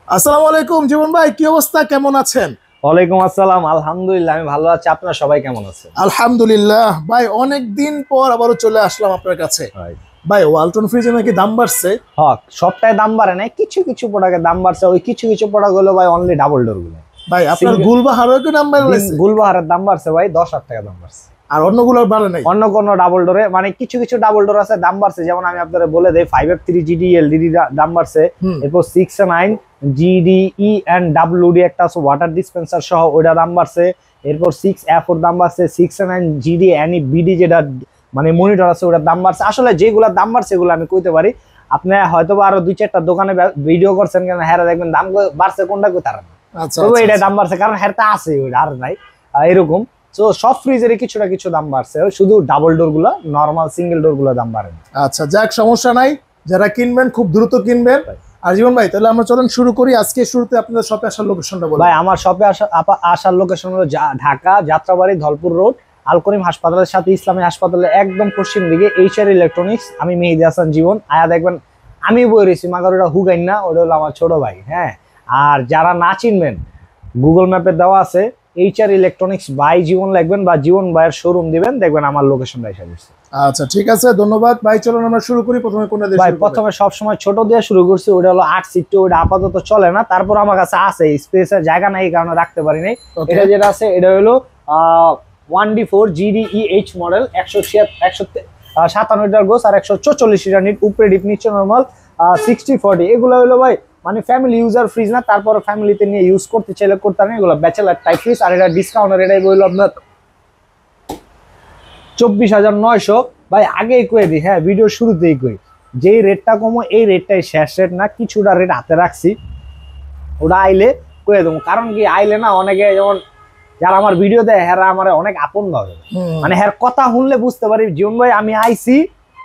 আসসালামু আলাইকুম জীবন ভাই, কি অবস্থা, কেমন আছেন? ওয়ালাইকুম আসসালাম। আলহামদুলিল্লাহ আমি ভালো আছি। আপনারা সবাই কেমন আছেন? আলহামদুলিল্লাহ ভাই, অনেক দিন পর আবারও চলে আসলাম আপনার কাছে। ভাই ভাই, ওয়ালটন ফ্রিজে নাকি দাম বাড়ছে? হক সবটাই দাম বাড়ে নাই, কিছু কিছু প্রোডাক্টের দাম বাড়ছে। ওই কিছু কিছু প্রোডাক্ট হলো ভাই অনলি ডাবল ডোর গুলো। ভাই আপনার সিঙ্গেল গুলবাহারও কি দাম বাড়ছে? গুলবাহারের দাম বাড়ছে ভাই 10,000 টাকা দাম বাড়ছে। আর অন্যগুলোর বাড়ে নাই? অন্য কোন ডাবল ডোরে মানে কিছু কিছু ডাবল ডোর আছে দাম বাড়ছে, যেমন আমি আপনাদের বলে দেই 5F3 GD LDD দাম বাড়ছে। এরপর 6 9 GDE and WD একটা আছে ওয়াটার ডিসপেন্সার সহ, ওইটা দাম বাড়ছে। এরপর 6F4 দাম বাড়ছে। 6 9 GD any BD যেটা মানে মনিটর আছে ওটার দাম বাড়ছে। আসলে যেগুলোর দাম বাড়ছে এগুলো আমি কইতে পারি। আপনি হয়তো আরো 2-4টা দোকানে ভিডিও করছেন, কেন হ্যাঁ দেখবেন দাম বাড়ছে কোনটা কই তারা না। আচ্ছা তবে এটা আচ্ছা। দাম বাড়ছে কারণ হ্যাঁ তা আছে, ওইটা আর নাই এরকম। তো সব ফ্রিজেরই কিছুটা কিছু দাম বাড়ছে, শুধু ডাবল ডোর গুলো, নরমাল সিঙ্গেল ডোর গুলো দাম বাড়ে না। আচ্ছা যাক, সমস্যা নাই, যারা কিনবেন খুব দ্রুত কিনবেন। আর জীবন ভাই, তাহলে আমরা চলুন শুরু করি। আজকে শুরুতে আপনাদের শপে আসার লোকেশনটা বলুন। ভাই আমার শপে আসার লোকেশন হলো ঢাকা যাত্রাবাড়ি ধলপুর রোড, আল করিম হাসপাতালের সাথে ইসলামী হাসপাতালের একদম পশ্চিম দিকে, HR ইলেকট্রনিক্স। আমি মেহেদী হাসান জীবন। আয়া দেখবেন আমি বই রয়েছি, মাগার ওটা হুগাইন না, ওটা হলো আমার ছোট ভাই। হ্যাঁ, আর যারা না চিনবেন গুগল ম্যাপে দেওয়া আছে HR ইলেকট্রনিক্স বাই জীবন লিখবেন বা জীবন ভাইয়ের শোরুম দিবেন, দেখবেন আমার লোকেশনটা এসে গেছে। আচ্ছা ঠিক আছে, ধন্যবাদ ভাই। চলুন আমরা শুরু করি। প্রথমে কোনটা দিয়ে ভাই শুরু করবেন? প্রথমে সবসময় ছোট দিয়ে শুরু করছি, ওটা হলো 8 সিট। ওটা আপাতত চলে না, তারপর আমার কাছে আছে, স্পেসের জায়গা নাই এই কারণে রাখতে পারি নাই। Okay. এটা যেটা আছে এটা হলো 1D4 GDEH model, 157 litre gross আর 144 লিটার নিট, উপরে ডিপ নিচে নরমাল, 60-40। এগুলো হলো ভাই মানে ফ্যামিলি ইউজার ফ্রিজ না, তারপর ফ্যামিলিতে নিয়ে ইউজ করতে চাইলে করতে পারেন। এগুলো ব্যাচেলার টাইপ ফ্রিজ। আর এটা ডিসকাউন্টের এটাই হলো আপনার 24,900। ভাই আগেই কয়ে দিই, হ্যাঁ ভিডিও শুরুতেই কই, যেই রেটটা কমো এই রেটটাই শেষ রেট না, কিছুটা রেট হাতে রাখছি, ওটা আইলে কয়ে দেবো। কারণ কি আইলে না অনেকে যেমন যারা আমার ভিডিও দেয় হ্যাঁ আমার অনেক আপন ভাবে, মানে হ্যার কথা শুনলে বুঝতে পারি জীবন ভাই আমি আইছি,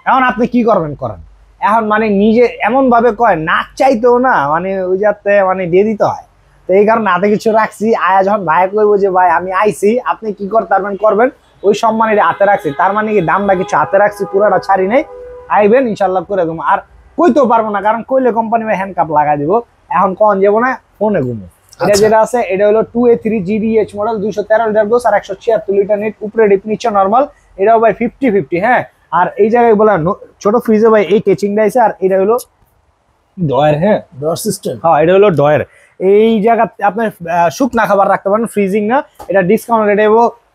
এখন আপনি কি করবেন করেন। এখন মানে নিজে এমন ভাবে কয় না চাইতেও না, মানে ওই যাতে মানে দিয়ে দিতে হয়। তো এই কারণে হাতে কিছু রাখছি। আয়া যখন ভাই কইবো যে ভাই আমি আইছি, আপনি কি করতে পারবেন করবেন, ওই সম্মানে হাতে রাখছি। তার মানে কি দামটা কিছু হাতে রাখছি, পুরোটা ছাড়ি নাই। আইবেন ইনশাল্লাহ করে দেবো। আর কইতেও পারবো না, কারণ কইলে কোম্পানি হ্যান্ড কাপ লাগাই দিব। এখন কখন যাবো না, ফোনে ঘুমো। এটা যেটা আছে এটা হলো 2A3 GDH model, 213 litre gross আর 176 লিটার নিট, উপরে ডিপ নিচে নরমাল। এটাও ভাই 50-50। হ্যাঁ, আর এই জায়গায় বলা ছোট ফ্রিজে ভাই এই কেচিংটা আছে। আর এটা হলো ডয়ের। হ্যাঁ, ডোর সিস্টেম। হ্যাঁ এটা হলো ডয়ের। এই জায়গাতে আপনি শুকনা খাবার রাখতে পারেন, ফ্রিজিং না। এটা ডিসকাউন্ট রেটে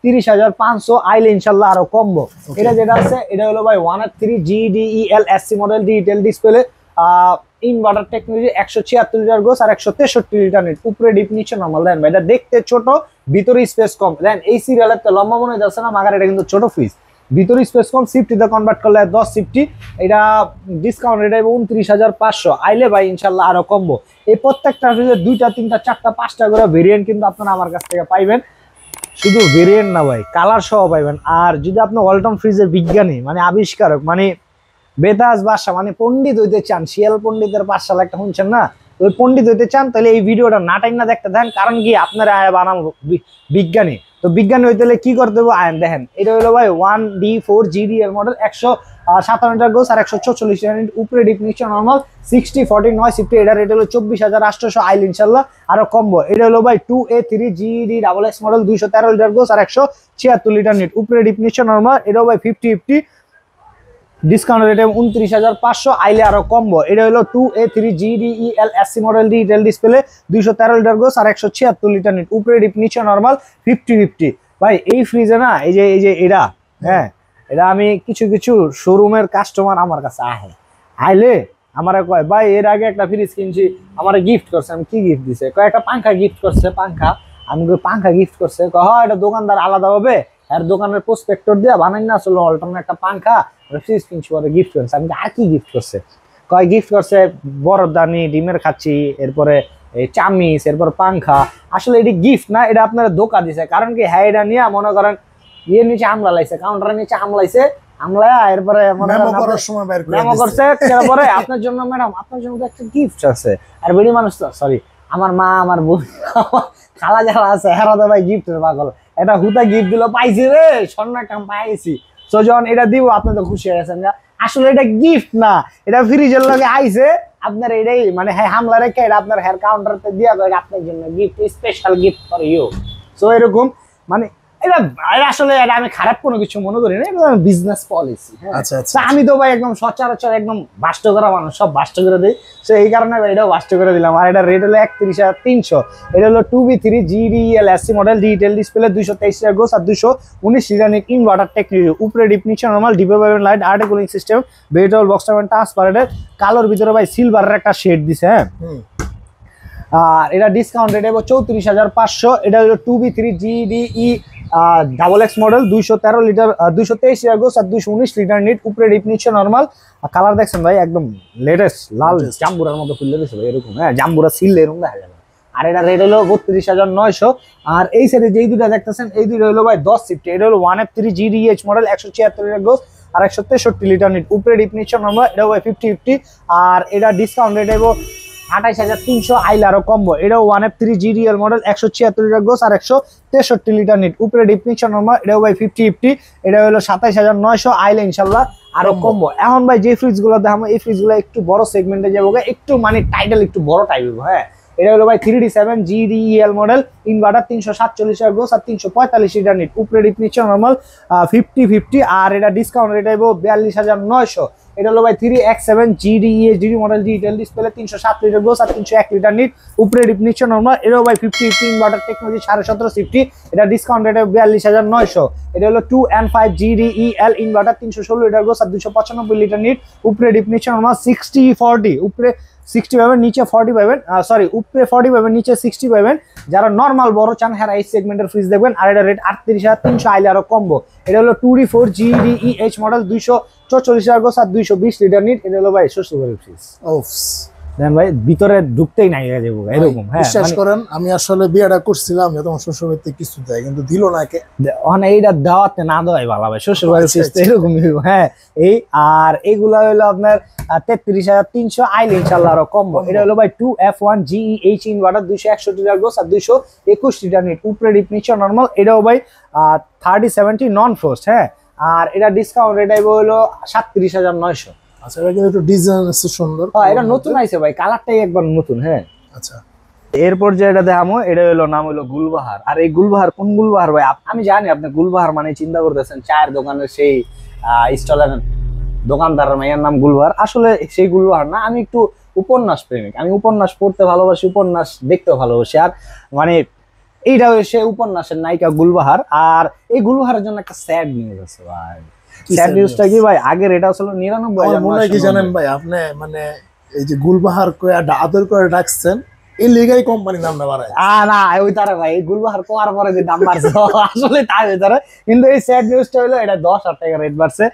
30,500, আইলে ইনশাল্লাহ আরো কমবো। এটা যেটা আছে এটা হলো ভাই 1R3 GDEL SC model, digital display, inverter technology, 176 litre gross আর 163 লিটার নিট, উপরে ডিপ নিচে নরমাল। দেন ভাই এটা দেখতে ছোট, ভিতরে স্পেস কম। দেন এই সিরিয়ালের তো লম্বা মনে যাচ্ছে না, মাগার এটা কিন্তু ছোট ফ্রিজ, ভিতরে স্পেস কম। সিফটিতে কনভার্ট করলে 10 সিফটি। এটা ডিসকাউন্ট রেট 29,500, আইলে ভাই ইনশাল্লাহ আরো কমবো। এই প্রত্যেকটা ফ্রিজে 2টা 3টা 4টা 5টা করে ভেরিয়েন্ট কিন্তু আপনারা আমার কাছ থেকে পাইবেন। শুধু ভেরিয়েন্ট না ভাই, কালার সহ পাইবেন। আর যদি আপনি ওয়ালটন ফ্রিজের বিজ্ঞানী মানে আবিষ্কারক মানে বেতাজ বাদশা মানে পণ্ডিত হইতে চান, শিয়াল পণ্ডিতের পাঠশালা একটা শুনছেন না, ওই পণ্ডিত হইতে চান, তাহলে এই ভিডিওটা না টাইম না দেখতে দেন। কারণ কি আপনারা বানাবো বিজ্ঞানী, তো বিজ্ঞানী হইতে হলে কি করতে হবে আয়ন দেখেন। এটা হলো ভাই 1D4 GDL model, 157 litre gross আর 144 লিটার নিট, উপরে ডিপ নিচে নরমাল, 60-40 9 সিফটি। এটা রেট হলো 24,800, আইল ইনশাল্লাহ আরো কমবো। এটা হলো ভাই 2A3 GDSS model, 213 litre gross আর 176 লিটার নিট, উপরে ডিপ নিচে নরমাল। এটাও ভাই 50-50, ডিসকাউন্ট রেট 29,500, আইলে আরো কমবো। এটা হলো 2A3 GDEL SC model, digital display, 213 litre gross আর 176 লিটার নিট, উপরে ডিপ নিচে নরমাল, 50-50। ভাই এই ফ্রিজে না এই যে এটা, হ্যাঁ এটা আমি কিছু কিছু শোরুমের কাস্টমার আমার কাছে আইলে আমার কয় ভাই এর আগে একটা ফ্রিজ কিনছি, আমার গিফট করছে। আমি কি গিফট দিছে, কয় একটা পাঙ্খা গিফট করছে। পাঙ্খা, আমি পাঙ্খা গিফট করছে, কয় এটা দোকানদার আলাদা হবে, আর দোকানের প্রসপেক্টর দিয়ে বানাই না আসলে অল্টারনেট একটা পাঙ্খা ফ্রিজ কিনছি, পরে গিফট করছে। আমি আর কি গিফট করছে, কয় গিফট করছে বরদানি, ডিমের খাচ্ছি, এরপরে চামিচ, এরপর পাঙ্খা। আসলে এটি গিফট না, এটা আপনারা ধোকা দিছে। কারণ কি হ্যাঁ এটা নিয়ে মনে করেন ইয়ে নিচে আমলা লাইছে, কাউন্টারের নিচে আমলাইছে, আমলা এরপরে করছে পরে আপনার জন্য ম্যাডাম আপনার জন্য একটা গিফট আছে। আর বেড়ি মানুষ তো সরি আমার মা আমার বোন খালা যারা আছে হেরাদা ভাই গিফটের পাগল, এটা হুতা গিফট দিল, পাইছি রে স্বর্ণ একটা পাইছি। তো যখন এটা দিব আপনি তো খুশি হয়ে গেছেন। আসলে এটা গিফট না, এটা ফ্রিজের লগে আইছে, আপনার এটাই মানে হ্যাঁ হামলা রেখে এটা আপনার হেয়ার কাউন্টারতে দিয়া আপনার জন্য gift, special gift for you. So এরকম মানে এটা আসলে এটা আমি খারাপ কোনো কিছু মনে করি না, এটা বিজনেস পলিসি। আচ্ছা আচ্ছা। আমি তো ভাই একদম সচরাচর একদম বাষ্ট করা মানুষ, সব বাষ্ট করে দিই। সো এই কারণে ভাই এটাও বাষ্ট করে দিলাম। আর এটা রেট হলো 31,300। এটা হলো 2B3 GDEL SC model, digital display, 223 gross আর 219 লিটার ইনভার্টার টেকনোলজি। উপরে ডিপ, নিচে নরমাল, ডিপে পাবেন লাইট, আর্টে কুলিং সিস্টেম, ভেজিটেবল বক্স পাবেন ট্রান্সপারেন্ট, কালোর ভিতরে ভাই সিলভারের একটা শেড দিছে। হ্যাঁ, আর এটা ডিসকাউন্ট রেট হবে 34,500। এটা হলো 2B3 GDE XX model, 213 litre, 223 gross আর 219 লিটার নিট। উপরে ডিপ, নিচে নরমাল। কালার দেখছেন ভাই একদম লেটেস্ট লাল জাম্বুরার মতো ফুল দিয়েছে ভাই, এরকম। হ্যাঁ, জাম্বুরা সিল এরকম দেখা যাবে। আর এটা রেট হলো 32,900। আর এই সাইডে যেই দুটা দেখতেছেন এই দুটো হলো ভাই 10 সিফটি। এটা হলো 1F3 GDH model, 176 litre gross আর 163 লিটার নিট। উপরে ডিপ, নিচে নরমাল। এটা ভাই 50-50। আর এটা ডিসকাউন্ট রেট হবে 28,300 আইল আরো কম্বো। এটাও 1F3 GDL model, 176 litre gross আর 163 লিটার নিট। উপরে ডিপ, নিচে নরমাল। এটাও ভাই 50-50। এটা হলো 27,900 আইলে ইনশাল্লাহ আরো কম্বো। এখন ভাই যে ফ্রিজ গুলো দেখাবো এই ফ্রিজ গুলো একটু বড় সেগমেন্টে যাবো, একটু মানে টাইটেল একটু বড় টাইপের। হ্যাঁ, এটা হলো ভাই 3D7 GDEL মডেল, ইনভার্টার, 347 গোস আর 345 লিটার নিট। উপরে ডিপ, নিচে নরমাল, 50-50। আর এটা ডিসকাউন্ট রেট হবে 42,900। এটা হলো ভাই 3X7 GDEHD model, digital display, 307 litre gross আর 301 লিটার নিট। উপরে ডিপ, নিচে নরমাল। এটাও ভাই 50-50 ইনভার্টার টেকনোলজি, 17.5 সিফটি। এটা ডিসকাউন্ট রেট হবে 42,900। এটা হলো 2N5 GDEL inverter, 316 litre gross আর 295 লিটার নিট। উপরে ডিপ, নিচে নরমাল, 60-40। উপরে 60 পাবেন, নিচে 40 পাবেন, সরি উপরে 40 পাবেন, নিচে 60 পাবেন। যারা নরমাল বড় চান হ্যাঁ এই সেগমেন্টের ফ্রিজ দেখবেন। আর এটা রেট 38,300 আইলে আরো কম্বো। এটা হলো 2D4 GDEH মডেল, 244 গোস আর 220 লিটার নিট। এটা হলো ভাই শ্বশুরবাড়ির ফ্রিজ। দেন ভাই ভিতরে ঢুকতেই নাই যাবো এরকম। হ্যাঁ, বিশ্বাস করেন আমি আসলে বিয়েটা করছিলাম তখন শ্বশুরবাড়িতে কিছু দেয় কিন্তু দিল না কে, মানে এইটা দেওয়াতে না দেওয়াই ভালো ভাই, শ্বশুরবাড়ির ফ্রিজ তো এরকমই। হ্যাঁ, এই আর এইগুলা হলো আপনার 33,300 আইলে ইনশাল্লাহ আরো কম্বো। এটা হলো ভাই 2F1 GEH inverter, 261 litre gross আর 221 লিটার নিট। উপরে ডিপ, নিচে নরমাল। এটাও ভাই 3070 নন ফ্রস্ট। হ্যাঁ, আর এটা ডিসকাউন্ট রেট হলো 37,900। আচ্ছা, এটা কিন্তু একটু ডিজাইন আছে সুন্দর। হ্যাঁ, এটা নতুন আইছে ভাই, কালারটাই একবার নতুন। হ্যাঁ, আচ্ছা। এরপর যে এটা দেখামো এটা হলো নাম হলো গুলবাহার। আর এই গুলবাহার কোন গুলবাহার ভাই? আমি জানি আপনি গুলবাহার মানে চিন্তা করতেছেন চায়ের দোকানের সেই স্টলের দোকানদার মেয়ের নাম গুলবাহার। আসলে সেই গুলবাহার না, আমি একটু উপন্যাস প্রেমিক। আমি উপন্যাস পড়তে ভালোবাসি, উপন্যাস দেখতেও ভালোবাসি। আর মানে এইটা সে উপন্যাসের নায়িকা গুলবাহার। আর এই গুলবাহারের জন্য একটা স্যাড নিউজ আছে ভাই। স্যাড নিউজটা কি ভাই? আগের এটা ছিল 99,000। মনে হয় কি জানেন ভাই, আপনি মানে এই যে গুলবাহার করে আদর করে ডাকছেন এই লিগাই কোম্পানি নামটা বাড়ায়। না ওই তারা ভাই গুলবাহার কোয়ার পরে যে দাম বাড়ছে আসলে তাই ভিতরে। কিন্তু এই স্যাড নিউজটা হলো এটা 10,000 টাকা রেট বাড়ছে।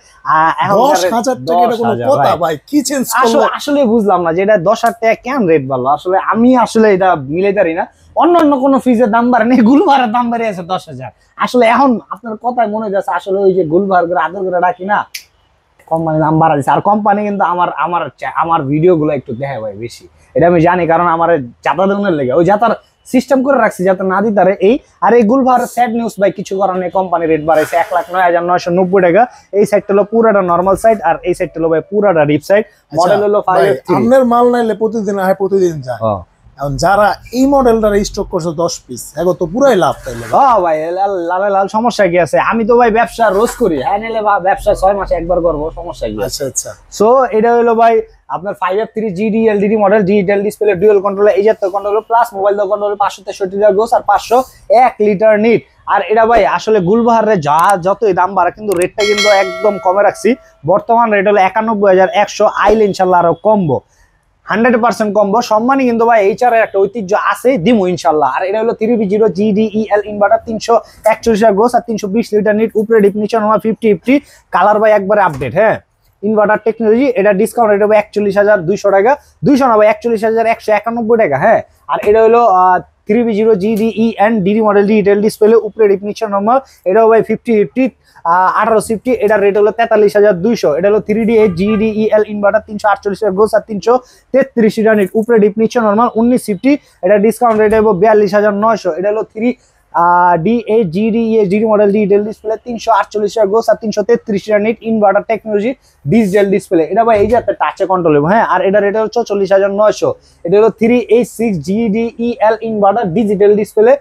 10,000 টাকা এটা কোনো কথা ভাই? কি চেঞ্জ করলো আসলে বুঝলাম না যে এটা 10,000 টাকা কেন রেট বাড়লো। আসলে আমি আসলে এটা মিলাই পারি না। অন্য কোনো ফ্রিজের দাম বাড়ে নেই, গুলবাহারের দাম বেড়ে আছে 10,000। আসলে এখন আপনার কথায় মনে যাচ্ছে আসলে ওই যে গুলবাহার করে আদর করে ডাকি না, কোম্পানি দাম বাড়া দিচ্ছে। আর কোম্পানি কিন্তু আমার ভিডিও গুলো একটু দেখে ভাই বেশি, এটা আমি জানি। কারণ আমার যাতা দেওয়ার লেগে ওই যাতার সিস্টেম করে রাখছি যাতে না দিতে পারে এই। আর এই গুলবাহার স্যাড নিউজ ভাই, কিছু করার নেই, কোম্পানি রেট বাড়াইছে 1,09,990 টাকা। এই সাইডটা হলো পুরাটা নর্মাল সাইড আর এই সাইডটা হলো ভাই পুরাটা ডিপ সাইড। মডেল হলো 5F3। আপনার মাল নাইলে প্রতিদিন আয়, প্রতিদিন যায়। এখন যারা এই মডেলটা স্টক করছে 10 পিস, এখন তো পুরাই লাভ তাইলে। ভাই লাল সমস্যা কি আছে? আমি তো ভাই ব্যবসা রোজ করি। হ্যাঁ, নিলে ব্যবসা 6 মাসে একবার করবো, সমস্যা কি? আচ্ছা আচ্ছা। সো এটা হলো ভাই আপনার 5F3 GDLDD model, digital display, dual controller, এই জাতীয় controller plus mobile controller, 563 litre gross আর 501 লিটার নিট। আর এটা ভাই আসলে গুলবাহারের যতই দাম বাড়া কিন্তু রেটটা কিন্তু একদম কমে রাখছি। বর্তমান রেট হলো 91,100 আইলে ইনশাল্লাহ আরো কমবো, 100% কম্বো। সম্মানই কিন্তু ভাই এইচআর এর একটা ঐতিহ্য আছে, দিমু ইনশাল্লাহ। আর এটা হলো 3B0 GDEL ইনভার্টার, 341 গোস আর 320 লিটার নিট। উপরে ডিপ, নিচে নরমাল, 50-50। কালার ভাই একবারে আপডেট। হ্যাঁ, ইনভার্টার টেকনোলজি। এটা ডিসকাউন্ট রেট হবে 41,200 টাকা, 200 না ভাই 41,191 টাকা। হ্যাঁ, আর এটা হলো 3B0 GDENDD model, digital display, উপরে ডিপ, নিচে নরমাল। এটাও ভাই 50-50, 1850। এটার রেট হলো 43,200। এটা হলো 3D8 GDEL ইনভার্টার, 348 গোস আর 333 লিটার নিট। উপরে ডিপ, নিচে নরমাল, 1950। এটা ডিসকাউন্ট রেট হবে 42,900। এটা হলো D8 GD HD model digital display 348 gross আর 333 net inverter technology digital display. এটা ভাই এই যে একটা টাচে কন্ট্রোল হবে, হ্যাঁ। আর এটা রেট হচ্ছে 40,900। এটা হলো 386 GDEL ইনভার্টার ডিজিটাল ডিসপ্লে,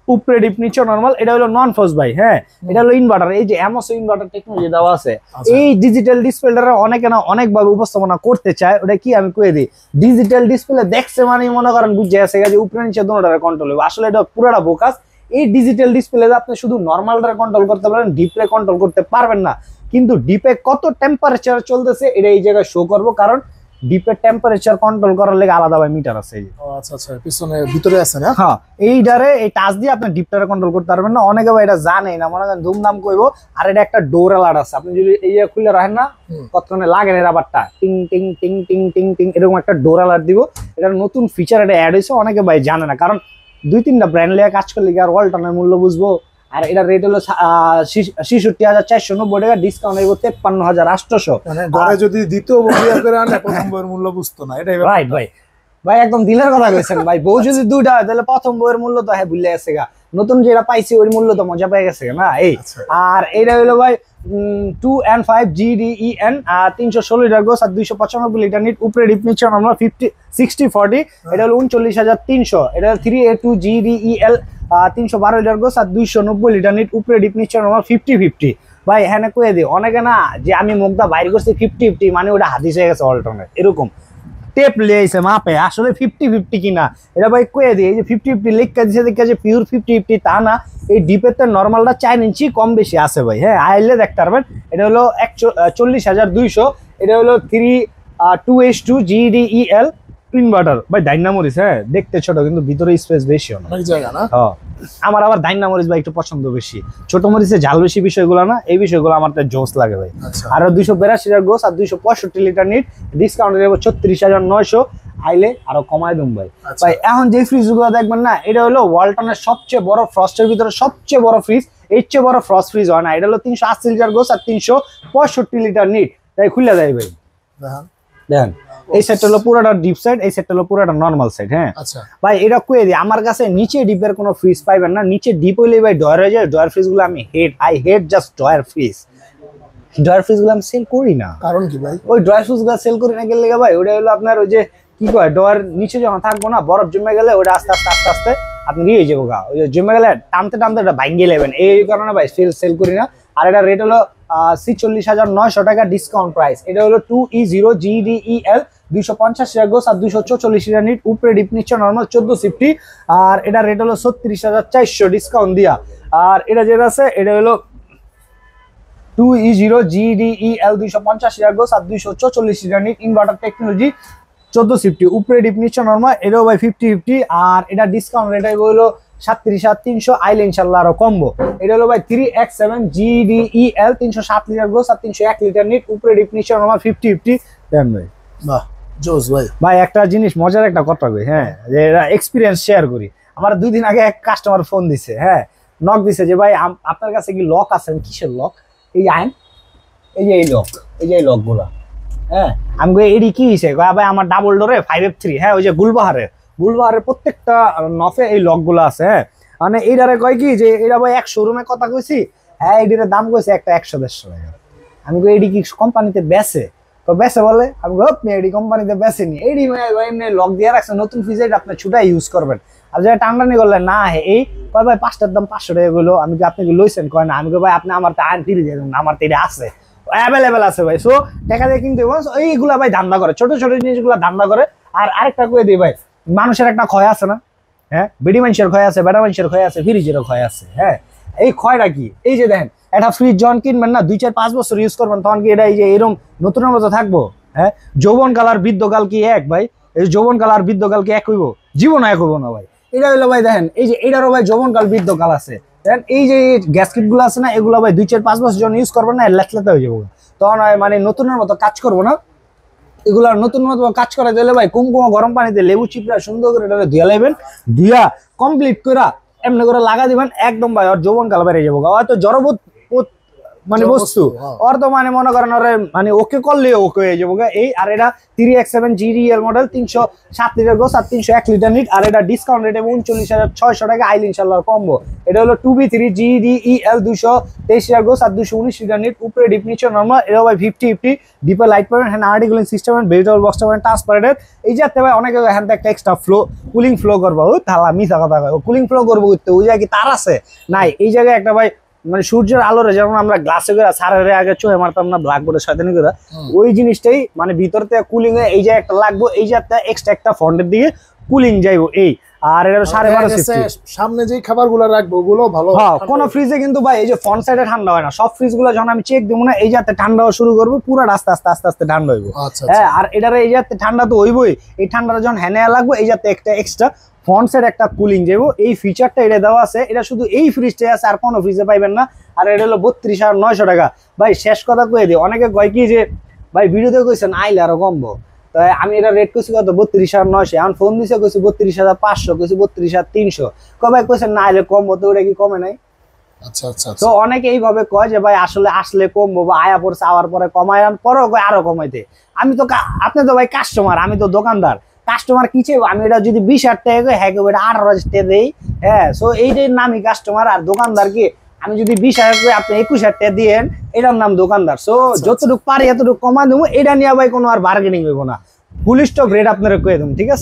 উপরে ডিপ নিচে নরমাল। এটা হলো নন ফোর্স ভাই, হ্যাঁ। এটা হলো ইনভার্টার, এই যে এমওসি ইনভার্টার টেকনোলজি দেওয়া আছে। এই ডিজিটাল ডিসপ্লেটা অনেকে না অনেকভাবে উপস্থাপনা করতে চায়, ওটা কি আমি কয়ে দিই, ডিজিটাল ডিসপ্লে দেখছে মানে মনে করেন বুঝে আছে যে উপরে নিচে দুটোটারে কন্ট্রোল হবে। আসলে এটা পুরোটা বোকাস। এই ডিজিটাল ডিসপ্লেতে আপনি শুধু নরমালটা কন্ট্রোল করতে পারেন, ডিপে কন্ট্রোল করতে পারবেন না। কিন্তু ডিপে কত টেম্পারেচার চলতেছে এটা এই জায়গায় শো করবো, কারণ ডিপের টেম্পারেচার কন্ট্রোল করার লেগে আলাদা ভাবে মিটার আছে। আচ্ছা আচ্ছা, পিছনে ভিতরে আছে না? হ্যাঁ, এইটারে এই টাচ দিয়ে আপনি ডিপটারে কন্ট্রোল করতে পারবেন না। অনেকে ভাই এটা জানেই না, মনে করেন ধুমধাম কইবো। আর এটা একটা ডোর অ্যালার্ট আছে, আপনি যদি এই খুলে রাখেন না কতক্ষণে লাগে না রাবারটা টিং টিং টিং টিং টিং টিং এরকম একটা ডোর অ্যালার্ট দিব। এটা নতুন ফিচার, এটা অ্যাড হয়েছে, অনেকে ভাই জানে না, কারণ 2-3টা ব্র্যান্ড লিয়ে কাজ করলে আর ওয়ালটনের মূল্য বুঝবো। আর এটা রেট হলো 66,490 টাকা, ডিসকাউন্ট হইব 53,800। মানে ঘরে যদি দ্বিতীয় বই করে আনে প্রথম বইয়ের মূল্য বুঝতো না, এটাই রাইট ভাই। ভাই একদম দিলের কথা কইছেন ভাই। বউ যদি দুইটা হয় তাহলে প্রথম বইয়ের মূল্য তো হ্যাঁ ভুলে গেছে গা, নতুন যেটা পাইছি ওই মূল্য তো মজা পেয়ে গেছে না এই। আর এটা হলো ভাই 2N5 GDEN 316 লিটার গোস আর 295 লিটার নিট, উপরে ডিপ নিচে আমরা 60-40। এটা হলো 39,300। এটা 3A2 GDEL 312 লিটার গোস আর 290 লিটার নিট, উপরে ডিপ নিচে আমরা 50-50। ভাই হ্যাঁ কয়ে দিই অনেকে না যে আমি মুখটা বাইর করছি 50-50 মানে ওটা হাদিস হয়ে গেছে অল্টনের, এরকম টেপ লিয়েছে মাপে, আসলে 50-50 কিনা এটা ভাই কয়ে দিই। এই যে 50-50 লেখা দিছে দেখে যে পিওর 50-50 তা না, এই ডিপের তো নর্মালটা 4 ইঞ্চি কম বেশি আছে ভাই, হ্যাঁ। আইলে দেখতে পারবেন। এটা হলো 40,200। এটা হলো 2H2 GDEL ইনভার্টার ভাই, ডাইনামোরিস, হ্যাঁ। দেখতে ছোট কিন্তু ভিতরে স্পেস বেশি, অনেক জায়গা না। হ্যাঁ, আমার আবার ডাইনামোরিস ভাই একটু পছন্দ বেশি, ছোট মরিচে ঝাল বেশি বিষয়গুলো না, এই বিষয়গুলো আমার তো জোস লাগে ভাই। আর 282 লিটার গোস আর 265 লিটার নিট, ডিসকাউন্ট দেবো 36,900। আইলে আরো কমায় দেব ভাই। ভাই এখন যে ফ্রিজ গুলো দেখবেন না, এটা হলো ওয়ালটনের সবচেয়ে বড় ফ্রস্টের ভিতরে সবচেয়ে বড় ফ্রিজ, এর চেয়ে বড় ফ্রস্ট ফ্রিজ হয় না। এটা হলো 380 লিটার গোস আর 365 লিটার নিট, তাই খুলে দেয় ভাই। দেখেন এই সেটটা হলো পুরোটা ডিপ সাইড, এই সেটটা হলো পুরোটা নরমাল সাইড, হ্যাঁ। আচ্ছা ভাই এটা কয়ে দিই, আমার কাছে নিচে ডিপের কোনো ফ্রিজ পাইবেন না। নিচে ডিপ হইলে ভাই ডয়ার হয়ে যায়, ডয়ার ফ্রিজ গুলো আমি I hate just drawer fridge. Drawer fridge গুলো আমি সেল করি না, কারণ কি ভাই, ওই ডয়ার ফ্রিজ গুলো সেল করি না গেলে ভাই ওটা হলো আপনার ওই যে কি কয় ডয়ার নিচে যখন থাকবো না, বরফ জমে গেলে ওটা আস্তে আস্তে আস্তে আস্তে আপনি নিয়ে যাবো গা, ওই যে জমে গেলে টানতে টানতে এটা ভাঙ্গিয়ে নেবেন, এই কারণে ভাই সেল করি না। আর এটা রেট হলো 46,900 টাকা ডিসকাউন্ট প্রাইস। এটা হলো 2E0 GDEL 250 লিটার গোস আর 244 লিটার নিট, উপরে ডিপ নিচে নরমাল 1450। আর এটা রেট হলো 36,400 ডিসকাউন্ট দিয়া। আর এটা যেটা আছে এটা হলো 2E0 GDEL 250 লিটার গোস আর 244 লিটার নিট, ইনভার্টার টেকনোলজি 1450, উপরে ডিপ নিচে নরমাল। এটাও ভাই 50-50। আর এটা ডিসকাউন্ট রেট হলো 37,300, আইলে ইনশাল্লাহ আরো কমবো। এটা হলো ভাই 3X7 GDEL 307 লিটার গোস আর 301 লিটার নিট, উপরে ডিপ নিচে নরমাল 50-50। দেন ভাই বাহ জোস ভাই। ভাই একটা জিনিস মজার একটা কথা কই, হ্যাঁ, যে এক্সপিরিয়েন্স শেয়ার করি। আমার 2 দিন আগে এক কাস্টমার ফোন দিছে, হ্যাঁ, নক দিছে যে ভাই আপনার কাছে কি লক আছে? কিসের লক? এই আইন এই যে এই লক, এই যে এই লক গুলা, হ্যাঁ। আমি কই এডি কি হইছে? কয় ভাই আমার ডাবল ডোরে 5F3, হ্যাঁ, ওই যে গুলবাহারের প্রত্যেকটা নফে এই লক গুলা আছে, হ্যাঁ। মানে এইটারে কয় কি যে এটা ভাই এক শোরুমে কথা কইছি, হ্যাঁ, এডির দাম কইছে একটা 100-150 টাকা। আমি কই এডি কি কোম্পানিতে বেচে? তো বেচে বলে। আমি কই আপনি এডি কোম্পানিতে বেচেনি, এডি এমনি লক দিয়ে রাখছে, নতুন ফ্রিজে আপনি ছুটাই ইউজ করবেন। আর যেটা টান্ডানি করলেন না, এই কয় ভাই 5টার দাম 500 টাকা গেলো। আমি কি আপনি কি লইছেন? কয় না। আমি কই ভাই আপনি আমার তো আইন ফিরে যাবেন, আমার তো এটা আছে, অ্যাভেলেবেল আছে ভাই। সো টাকা দিয়ে কিনতে এইগুলা ভাই ধান্দা করে, ছোট ছোট জিনিসগুলা ধান্দা করে। আর আরেকটা কয়ে দিই ভাই, মানুষের একটা ক্ষয় আছে না, হ্যাঁ, বিডি মানুষের ক্ষয় আছে, বেটা মানুষের ক্ষয় আছে, ফ্রিজেরও ক্ষয় আছে, হ্যাঁ। এই ক্ষয়টা কি? এই যে দেখেন একটা ফ্রিজ যখন কিনবেন না 2-4-5 বছর ইউজ করবেন, তখন কি এটা এই যে এরকম নতুনের মতো থাকবো? হ্যাঁ, যৌবন কাল আর বৃদ্ধকাল কি এক ভাই? এই যৌবন কাল আর বৃদ্ধকাল কি এক হইব? জীবন এক হইব না ভাই। এটা হইলো ভাই দেখেন এই যে এটারও ভাই যৌবন কাল বৃদ্ধকাল আছে। দেখেন এই যে গ্যাসকেট গুলো আছে না, এগুলো ভাই 2-4-5 বছর যখন ইউজ করবেন না, লেটলেতে হয়ে যাবো, তখন মানে নতুনের মতো কাজ করবো না। এগুলা নতুন মতো কাজ করা দিলে ভাই কুমকুমা গরম পানিতে লেবু চিপড়া সুন্দর করে এটা ধুয়া লাইবেন, ধুয়া কমপ্লিট করে এমনি করে লাগা দিবেন, একদম ভাই আর যৌবন কাল বেড়ে যাবো। হয়তো জড়বোধ মানে বস্তু হ্যাঁ। ওর তো মানে মনে করেন ওরে মানে ওকে করলে ওকে হয়ে যাবো গা। এই আর এটা 3X7 GDL model 307 litre gross আর 301 লিটার নিট আর এটা ডিসকাউন্ট রেট 39,600 টাকা আইল ইনশাআল্লাহ কম্বো। এটা হলো 2B3 GDEL 223 লিটার গোস আর 219 লিটার নিট উপরে ডিপ নিচে নরমাল। এটা ভাই 50-50 ডিপে লাইট পাবেন, হ্যাঁ আর্টিকুলিং সিস্টেম ভেজিটেবল বক্সটা পাবেন ট্রান্সপারেন্ট। এই যাতে ভাই অনেকে হ্যান্ড একটা এক্সট্রা ফ্লো কুলিং ফ্লো করবো তাহলে মিথ্যা কথা কয় কুলিং ফ্লো করবো ওই জায়গায় কি তার আছে নাই। এই জায়গায় একটা ভাই মানে সূর্যের আলোরে যেমন আমরা গ্লাসে করে সারের আগে চোখে মারতাম না ব্ল্যাকবোর্ডের শয়তানি করে, ওই জিনিসটাই মানে ভিতর থেকে কুলিং এ এই যে একটা লাগবো, এই যে একটা এক্সট্রা একটা ফ্রন্টের দিকে কুলিং যাইবো এই। আর এটা 12.5 সামনে যে খাবারগুলো রাখবো ওগুলো ভালো। হ্যাঁ কোন ফ্রিজে কিন্তু ভাই এই যে ফ্রন্ট সাইডে ঠান্ডা হয় না, সব ফ্রিজ গুলো যখন আমি চেক দেবো না এই যাতে ঠান্ডা হওয়া শুরু করবো পুরো আস্তে আস্তে আস্তে আস্তে ঠান্ডা হইবো। আচ্ছা হ্যাঁ আর এটার এই যাতে ঠান্ডা তো হইবই, এই ঠান্ডাটা যখন হ্যানে লাগবে এই যাতে একটা এক্সট্রা ফ্রন্ট সাইড একটা কুলিং যাবো, এই ফিচারটা এটা দেওয়া আছে। এটা শুধু এই ফ্রিজটাই আছে, আর কোনো ফ্রিজে পাইবেন না। আর এটা হলো 32,900 টাকা। ভাই শেষ কথা কয়ে দিই, অনেকে কয় কি যে ভাই ভিডিওতে কইছেন আইলে আরো কমবো, তাই আমি এটা রেট করছি কত 32,900, এখন ফোন দিছে কইছি 32,500, কইছি 32,300, কবাই কইছেন না আইলে কমবো, তো ওটা কি কমে নাই? আচ্ছা আচ্ছা তো অনেকে এইভাবে কয় যে ভাই আসলে আসলে কমবো বা আয়া পড়ছে আওয়ার পরে কমায়, পরেও কয় আরো কমাইতে। আমি তো আপনি তো ভাই কাস্টমার, আমি তো দোকানদার, কাস্টমার কি চাইবো? আমি এটা যদি 20,000 টাকা কই হ্যাঁ এটা 18,000 টাকা দেই, হ্যাঁ সো এইটাই নামই কাস্টমার। আর দোকানদার কি আমি যদি 20,000 করে আপনি 21,000 টাকা দিয়েন এটার নাম দোকানদার। সো যতটুকু পারি এতটুকু কমা দেবো, এটা নিয়ে ভাই কোনো আর বার্গেনিং হইব না, ফুল স্টপ রেট আপনারা কয়ে দেবো, ঠিক আছে।